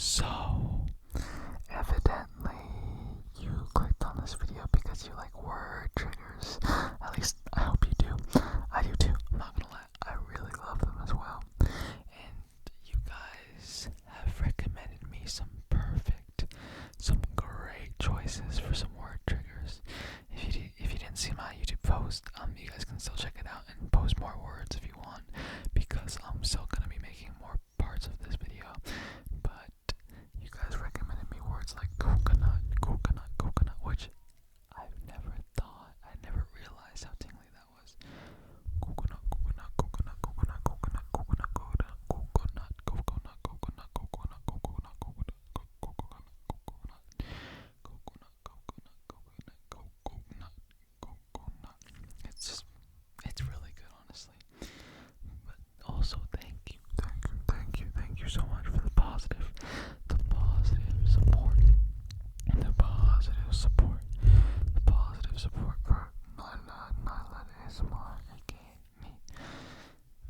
So, evidently, you clicked on this video because you like word triggers. At least, I hope you do. I do too. I'm not gonna lie. I really love them as well. And you guys have recommended me some great choices for some word triggers. If you didn't see my YouTube post, you guys can still check it out and post more words if you want, because I'm still gonna be making more parts of this video. But you guys recommended me words like coconut, which I never realized how tingly that was. Coconut. It's really good, honestly. But also, thank you so much for the positive support, for Nyla ASMR, aka me.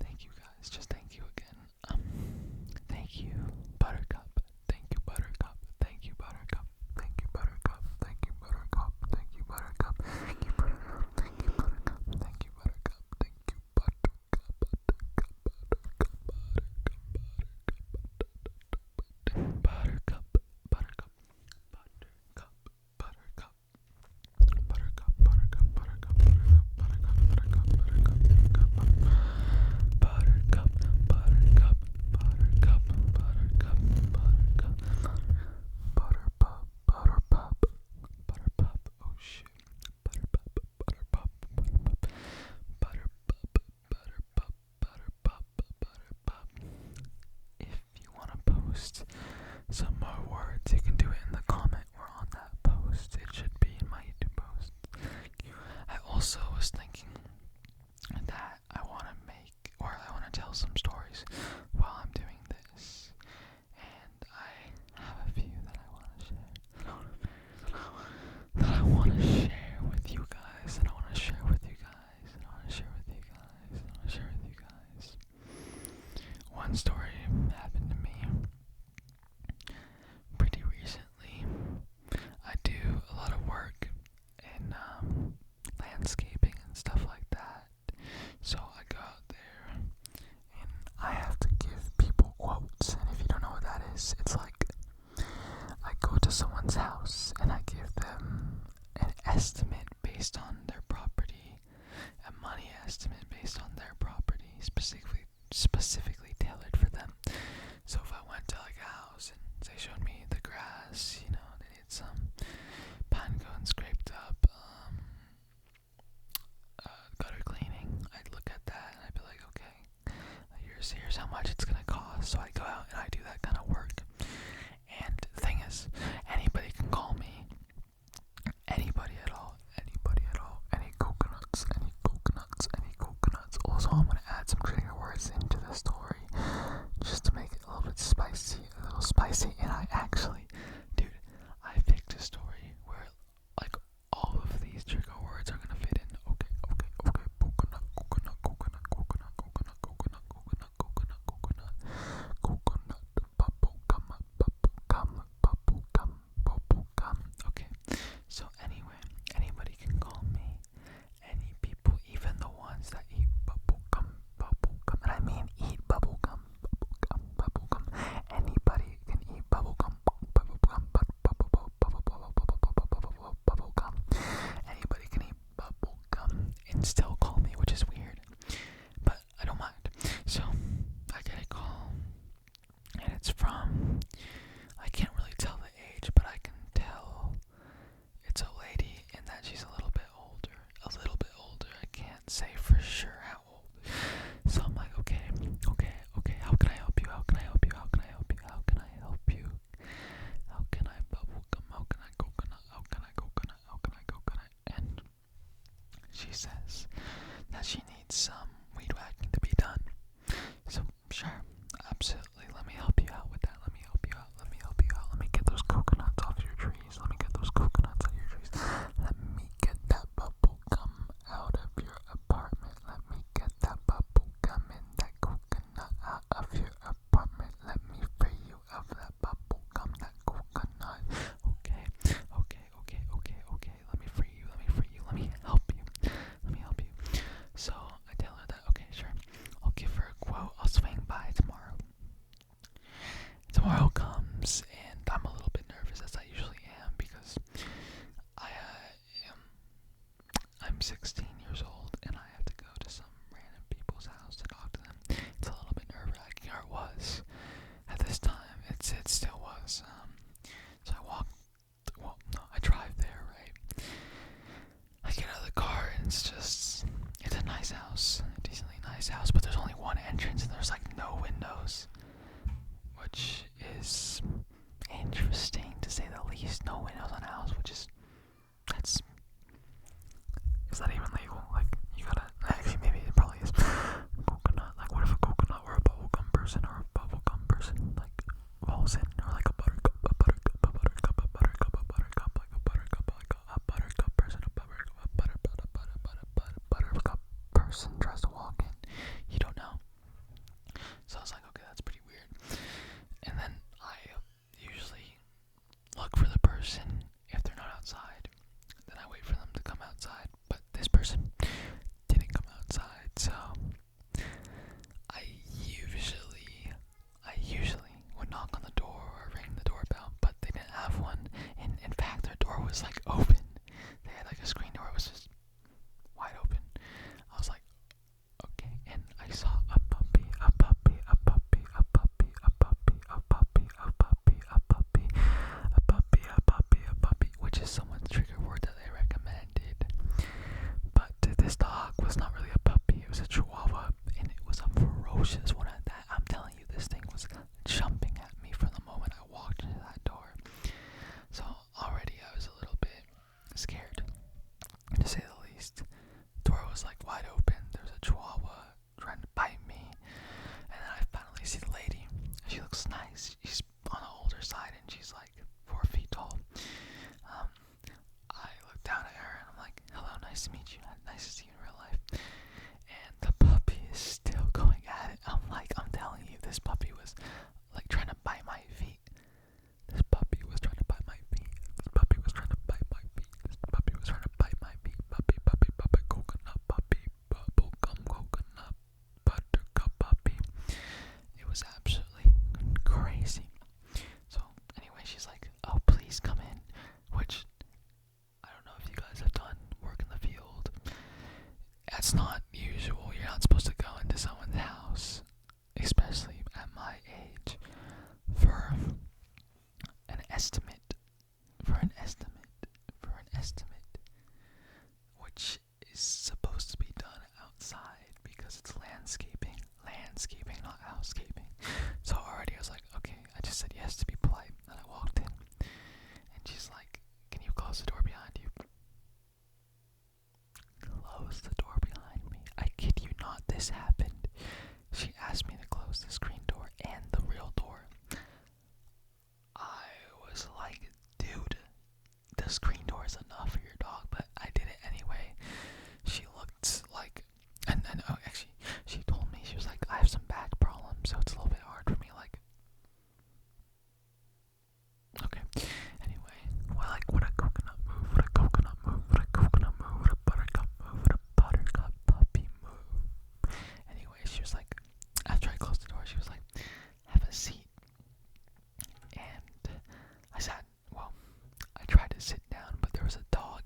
Thank you guys, just thank you again. Thank you, Buttercup. Thank you, Buttercup. Thank you, Buttercup. Thank you, Buttercup. Thank you, Buttercup. Thank you, Buttercup. Thank you, Buttercup. Thank you, Buttercup. Thank you, Buttercup. Thank you, Buttercup. Buttercup. If you want to post some more words, you can do it in the comment or on that post. It should be in my YouTube post. I also was thinking that I want to tell some stories while I'm doing this, and I have a few that I want to share. That I want to share with you guys. One story happened to me pretty recently. I do a lot of work in landscaping and stuff like that. So I go out there and I have to give people quotes. And if you don't know what that is, it's like I go to someone's house and I give them an estimate based on their property, a money estimate based on their property, specifically tailored for them. So if I went to like a house and they showed me the grass, they need some pine cones scraped up, gutter cleaning, I'd look at that and I'd be like, okay, here's how much it's gonna cost. So I go out and I do that kind of work. And the thing is, anybody can call me. Anybody at all. Any coconuts. Also, I'm gonna add some trigger words into the story just to make it a little bit spicy. And I picked a story where like all of these trigger words are gonna fit in. Okay. Coconut. Bubblegum. Okay. So anyway, anybody can call me. Any people, even the ones that eat bubblegum. And I mean eat bubblegum. Anybody can eat bubblegum. Anybody can eat bubblegum and still call me, which is weird, but I don't mind. So I get a call, and it's from, I can't really tell the age, but I can tell it's a lady and that she's a little bit older. I can't say for sure how old. So I'm like, okay, how can I help you? How can I bubblegum? How can I coconut? And she says that she needs some weed whacking to be done. So sure, absolutely, let me help you out with that. Let me get those coconuts off your trees. Let me get that bubble gum out of your apartment. Let me get that bubble gum and that coconut out of your apartment. Let me free you of that bubble least no windows on a house, which is that's is that even legal? Like you gotta actually maybe it probably is. Coconut, like what if a coconut or a bubblegum person or a bubblegum person like falls in, or like a buttercup, a buttercup, a buttercup, a buttercup, a buttercup, like a buttercup, like a buttercup person, a buttercup person tries to walk in. You don't know. So I was like, okay, that's pretty weird. And then I usually look for the person if they're not outside. Then I wait for them to come outside. But this person didn't come outside, so I usually would knock on the door or ring the doorbell, but they didn't have one. And in fact, their door was like open. They had like a screen door, it was just wide open. I was like, okay, and I saw a puppy, a puppy, a puppy, a puppy, a puppy, a puppy, a puppy, a puppy, a puppy, a puppy, a puppy, which is someone's trigger word that they recommended. But this dog was not really a puppy, it was a chihuahua, and it was a ferocious one at that. I'm telling you, this thing was jumping at me from the moment I walked into that door. So already I was a little bit scared, to say the least. The door was like wide open, there was a chihuahua trying to bite me, and then I finally see the lady. She looks nice, she's on the older side and she's like 4 feet tall. I look down at her and I'm like, hello, nice to meet you, nice to see you in real life. And the puppy is still going at it. I'm telling you, this puppy was like trying to bite my feet. This puppy was trying to bite my feet. This puppy was trying to bite my feet. This puppy was trying to bite my feet. Puppy, puppy, puppy, coconut puppy, bubblegum coconut, buttercup puppy. It was absolutely crazy. So anyway, she's like, oh, please come in, which I don't know if you guys have done work in the field. That's not usual. You're not supposed to go into someone's house, especially at my age, for an estimate, which is supposed to be done outside because it's landscaping, not housekeeping. So already I was like, okay, I just said yes to be polite, and I walked in, and she's like, can you close the door behind you? Close the door behind me. I kid you not, this happened. She asked me to close the screen door and the real door. I was like, dude, the screen door is enough for your dog, but I did it anyway. She looked like, and oh, actually, she told me, she was like, I have some back problems, so it's a little bit hard for me, like, okay, anyway, well, like, would a coconut move, would a coconut move, would a coconut move, would a buttercup move, would a buttercup puppy move? Anyway, she was like, after I closed the door, she was like, have a seat. And I sat, well, I tried to sit down, but there was a dog,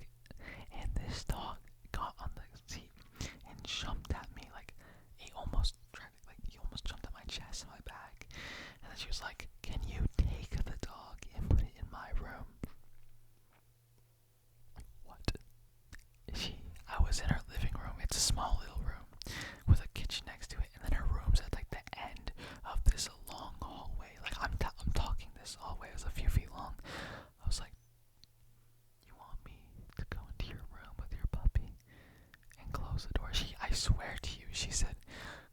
and this dog got on the seat and jumped at me, like, he almost jumped at my chest and my back. And then she was like, can you take the dog and put it in my room? What? I was in her living room. It's a small little room with a kitchen next to it, and then her room's at like the end of this long hallway. Like I'm talking, this hallway is a few feet long. I was like, you want me to go into your room with your puppy and close the door? I swear to you, she said,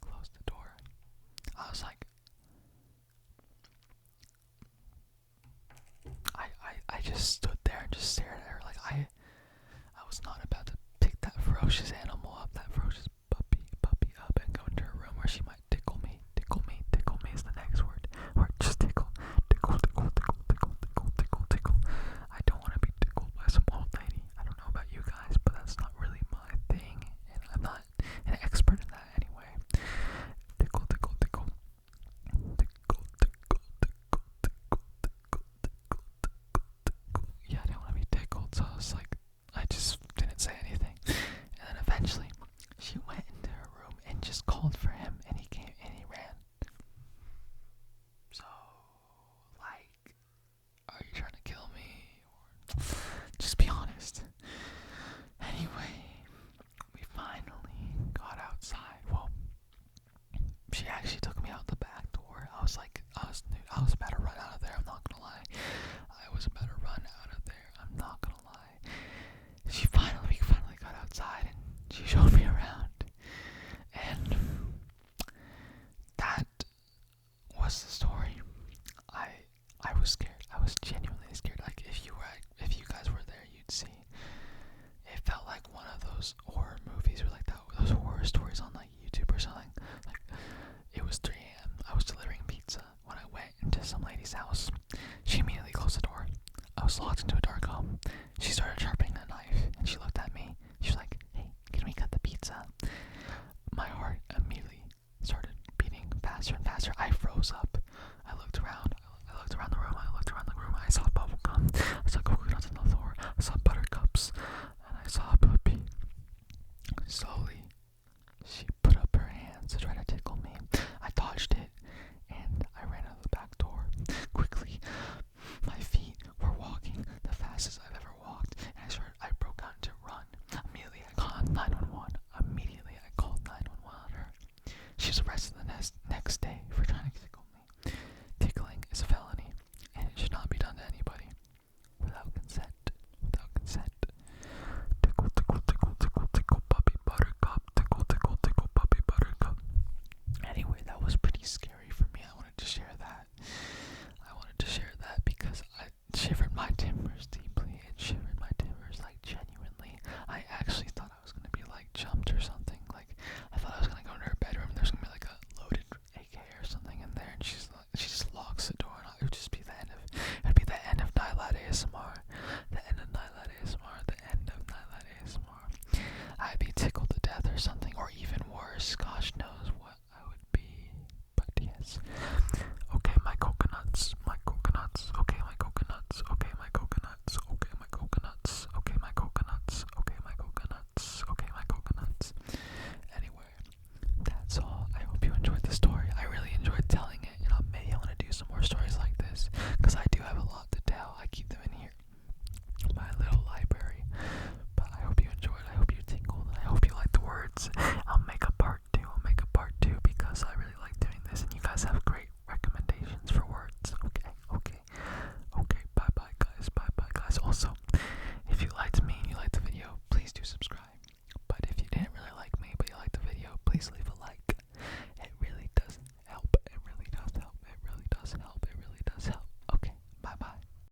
close the door. I was like, I just stood there and just stared at her. Like I was not about to pick that ferocious animal up, that ferocious puppy up and go into her room where she might tickle me. Tickle me is the next word. Or just tickle. I don't want to be tickled by some old lady. I don't know about you guys, but that's not really my thing, and I'm not an expert in that anyway. Tickle. Yeah, I didn't want to be tickled, so I was like, I just didn't say anything. And then eventually, she went into her room and just called for him, and he came and he ran. So, like, are you trying to kill me? Or just be honest. Anyway, we finally got outside. Well, she actually took me out the back door. I was about to run out of there, I'm not gonna lie. I was about to run was genuinely scared. Like if you guys were there, you'd see. It felt like one of those horror movies or like those horror stories on like YouTube or something. Like it was 3 a.m. I was delivering pizza when I went into some lady's house. She immediately closed the door. I was locked into a dark home. She started